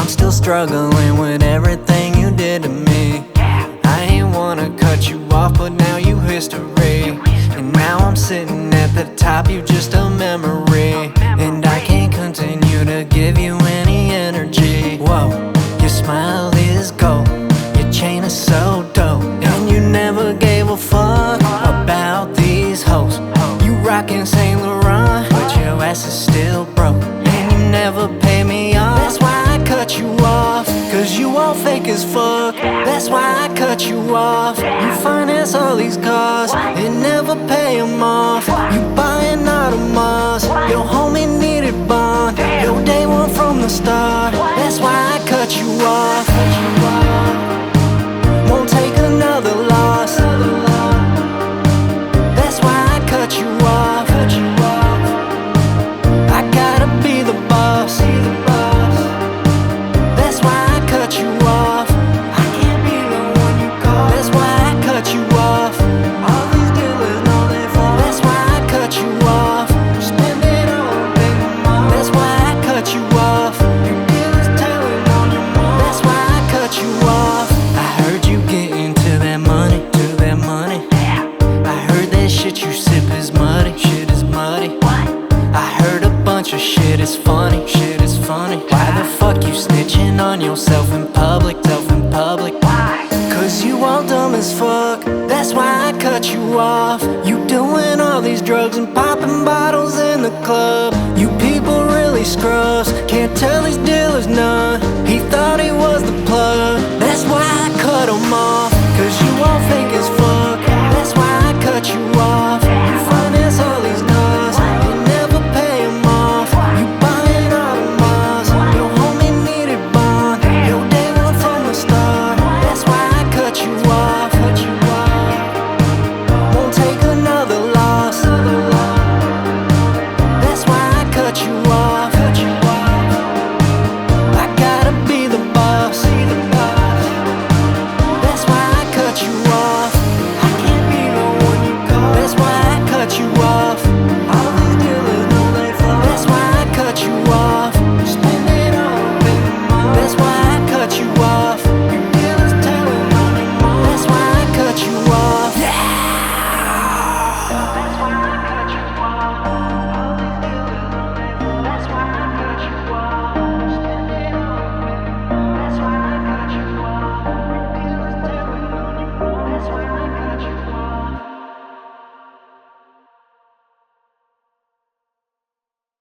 I'm still struggling with everything you did to me. I ain't wanna cut you off, but now you history. And now I'm sitting at the top, you just a memory. And I can't continue to give you any energy. Whoa, your smile is gold, your chain is so dope, and you never gave a fuck about these hoes. You rockin' Saint Laurent, but your ass is still broke, and you never pay me off. That's why I cut you off, cause you all fake as fuck. That's why I cut you off. You finance all these cars and never pay them off. You buying Audemars, your homie needed bond. Your day one from the start. That's why I cut you off. Won't take another loss. That's why I cut you off. I gotta be the boss. That's why I cut you off. I can't be the one you call. That's why I cut you off. All these dealers know they fall. That's why I cut you off. Spend it all, baby mom. That's why I cut you off. Your dealers telling on your mom. That's why I cut you off. I heard you get into that money, to that money. I heard that shit you sip is muddy, shit is muddy. I heard a bunch of shit is funny, shit is funny. Why the fuck you snitching on yourself in public, Cause you all dumb as fuck. That's why I cut you off. You doing all these drugs and popping bottles in the club. You people really scrubs, can't tell these dealers none. He thought he was the plug.